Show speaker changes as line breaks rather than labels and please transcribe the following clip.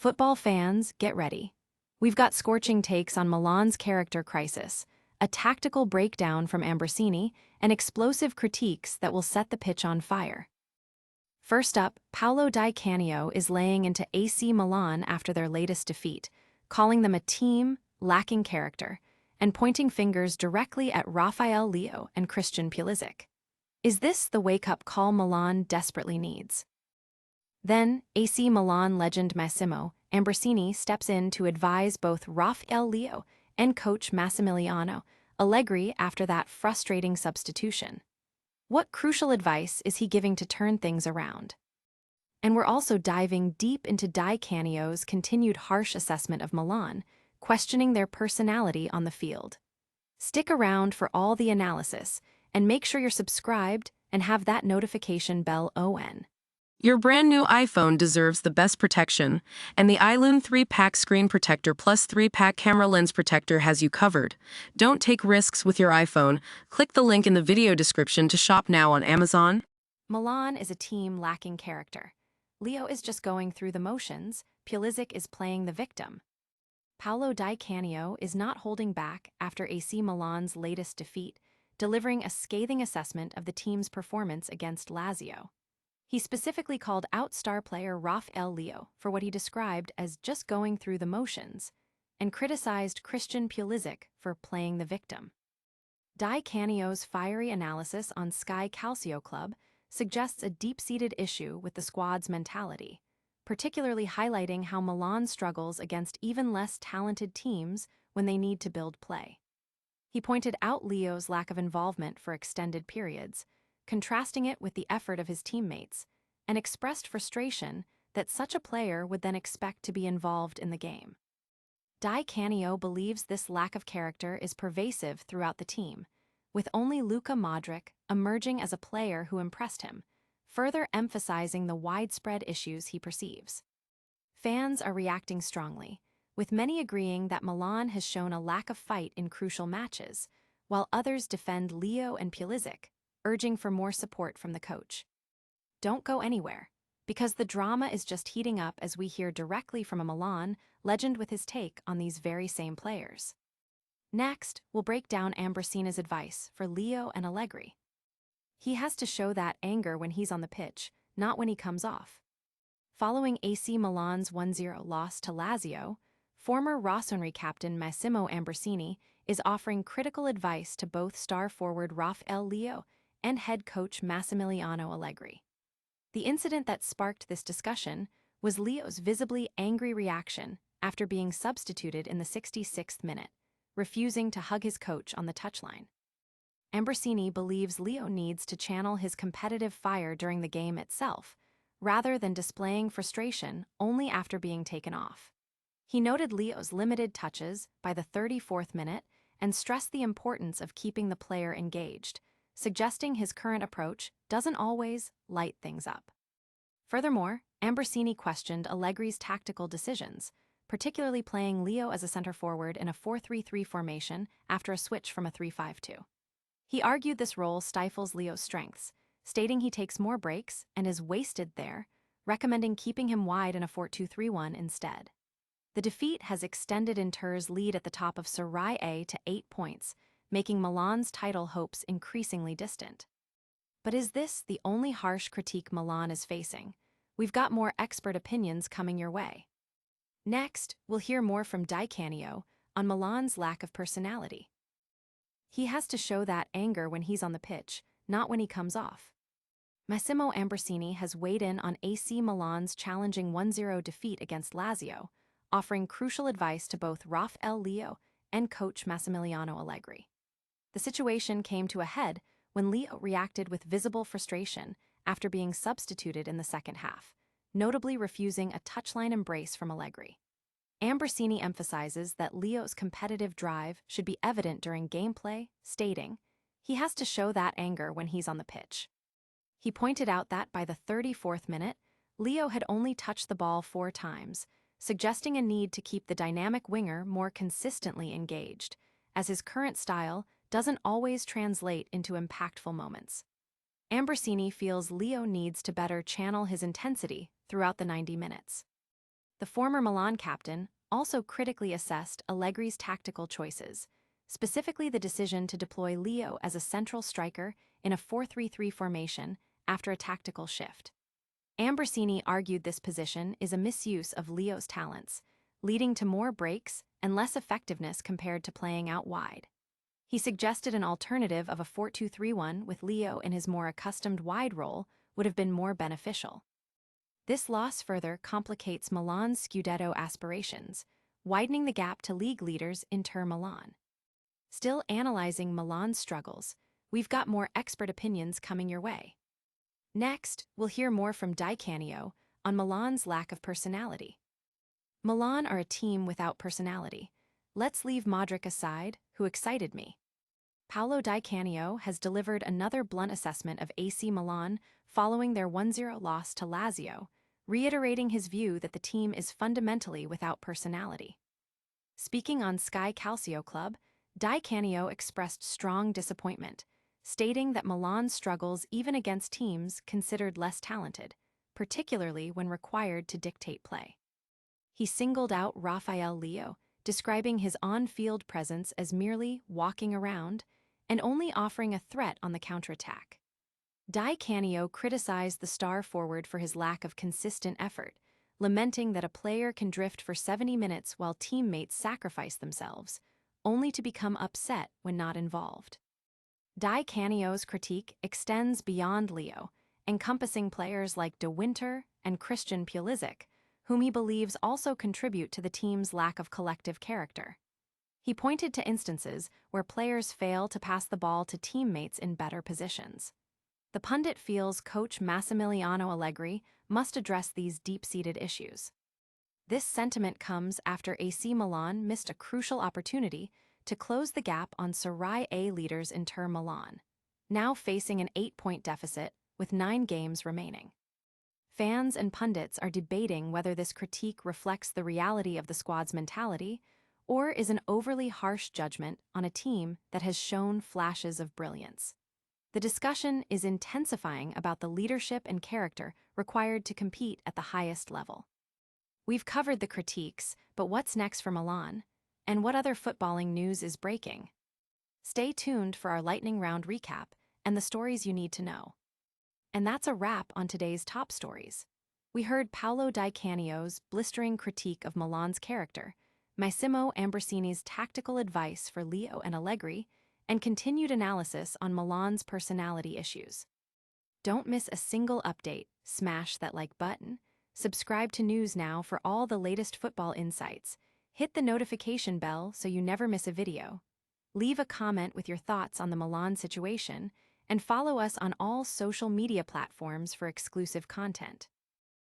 Football fans, get ready. We've got scorching takes on Milan's character crisis, a tactical breakdown from Ambrosini, and explosive critiques that will set the pitch on fire. First up, Paolo Di Canio is laying into AC Milan after their latest defeat, calling them a team lacking character, and pointing fingers directly at Rafael Leao and Christian Pulisic. Is this the wake-up call Milan desperately needs? Then, AC Milan legend Massimo Ambrosini steps in to advise both Rafael Leao and coach Massimiliano Allegri after that frustrating substitution. What crucial advice is he giving to turn things around? And we're also diving deep into Di Canio's continued harsh assessment of Milan, questioning their personality on the field. Stick around for all the analysis, and make sure you're subscribed and have that notification bell on.
Your brand new iPhone deserves the best protection, and the iLume 3-pack screen protector plus 3-pack camera lens protector has you covered. Don't take risks with your iPhone. Click the link in the video description to shop now on Amazon.
Milan is a team lacking character. Leao is just going through the motions, Pulisic is playing the victim. Paolo Di Canio is not holding back after AC Milan's latest defeat, delivering a scathing assessment of the team's performance against Lazio. He specifically called out star player Rafael Leao for what he described as just going through the motions, and criticized Christian Pulisic for playing the victim. Di Canio's fiery analysis on Sky Calcio Club suggests a deep-seated issue with the squad's mentality, particularly highlighting how Milan struggles against even less talented teams when they need to build play. He pointed out Leao's lack of involvement for extended periods, contrasting it with the effort of his teammates, and expressed frustration that such a player would then expect to be involved in the game. Di Canio believes this lack of character is pervasive throughout the team, with only Luka Modric emerging as a player who impressed him, further emphasizing the widespread issues he perceives. Fans are reacting strongly, with many agreeing that Milan has shown a lack of fight in crucial matches, while others defend Leao and Pulisic, urging for more support from the coach. Don't go anywhere, because the drama is just heating up as we hear directly from a Milan legend with his take on these very same players. Next, we'll break down Ambrosini's advice for Leao and Allegri. He has to show that anger when he's on the pitch, not when he comes off. Following AC Milan's 1-0 loss to Lazio, former Rossoneri captain Massimo Ambrosini is offering critical advice to both star forward Rafael Leao and head coach Massimiliano Allegri. The incident that sparked this discussion was Leao's visibly angry reaction after being substituted in the 66th minute, refusing to hug his coach on the touchline. Ambrosini believes Leao needs to channel his competitive fire during the game itself, rather than displaying frustration only after being taken off. He noted Leao's limited touches by the 34th minute and stressed the importance of keeping the player engaged, suggesting his current approach doesn't always light things up. Furthermore, Ambrosini questioned Allegri's tactical decisions, particularly playing Leao as a center forward in a 4-3-3 formation after a switch from a 3-5-2. He argued this role stifles Leao's strengths, stating he takes more breaks and is wasted there, recommending keeping him wide in a 4-2-3-1 instead. The defeat has extended Inter's lead at the top of Serie A to 8 points, making Milan's title hopes increasingly distant. But is this the only harsh critique Milan is facing? We've got more expert opinions coming your way. Next, we'll hear more from Di Canio on Milan's lack of personality. He has to show that anger when he's on the pitch, not when he comes off. Massimo Ambrosini has weighed in on AC Milan's challenging 1-0 defeat against Lazio, offering crucial advice to both Rafael Leao and coach Massimiliano Allegri. The situation came to a head when Leao reacted with visible frustration after being substituted in the second half, notably refusing a touchline embrace from Allegri. Ambrosini emphasizes that Leao's competitive drive should be evident during gameplay, stating, he has to show that anger when he's on the pitch. He pointed out that by the 34th minute, Leao had only touched the ball 4 times, suggesting a need to keep the dynamic winger more consistently engaged, as his current style doesn't always translate into impactful moments. Ambrosini feels Leao needs to better channel his intensity throughout the 90 minutes. The former Milan captain also critically assessed Allegri's tactical choices, specifically the decision to deploy Leo as a central striker in a 4-3-3 formation after a tactical shift. Ambrosini argued this position is a misuse of Leo's talents, leading to more breaks and less effectiveness compared to playing out wide. He suggested an alternative of a 4-2-3-1 with Leo in his more accustomed wide role would have been more beneficial. This loss further complicates Milan's Scudetto aspirations, widening the gap to league leaders Inter Milan. Still analyzing Milan's struggles, we've got more expert opinions coming your way. Next, we'll hear more from Di Canio on Milan's lack of personality. Milan are a team without personality. Let's leave Modric aside, who excited me. Paolo Di Canio has delivered another blunt assessment of AC Milan following their 1-0 loss to Lazio, reiterating his view that the team is fundamentally without personality. Speaking on Sky Calcio Club, Di Canio expressed strong disappointment, stating that Milan struggles even against teams considered less talented, particularly when required to dictate play. He singled out Rafael Leao, describing his on-field presence as merely walking around and only offering a threat on the counterattack. Di Canio criticized the star forward for his lack of consistent effort, lamenting that a player can drift for 70 minutes while teammates sacrifice themselves, only to become upset when not involved. Di Canio's critique extends beyond Leo, encompassing players like De Winter and Christian Pulisic, whom he believes also contribute to the team's lack of collective character. He pointed to instances where players fail to pass the ball to teammates in better positions. The pundit feels coach Massimiliano Allegri must address these deep-seated issues. This sentiment comes after AC Milan missed a crucial opportunity to close the gap on Serie A leaders Inter Milan, now facing an 8-point deficit with 9 games remaining. Fans and pundits are debating whether this critique reflects the reality of the squad's mentality or is an overly harsh judgment on a team that has shown flashes of brilliance. The discussion is intensifying about the leadership and character required to compete at the highest level. We've covered the critiques, but what's next for Milan? And what other footballing news is breaking? Stay tuned for our lightning round recap and the stories you need to know. And that's a wrap on today's top stories. We heard Paolo Di Canio's blistering critique of Milan's character, Massimo Ambrosini's tactical advice for Leo and Allegri, and continued analysis on Milan's personality issues. Don't miss a single update. Smash that like button. Subscribe to News Now for all the latest football insights. Hit the notification bell so you never miss a video. Leave a comment with your thoughts on the Milan situation, and follow us on all social media platforms for exclusive content.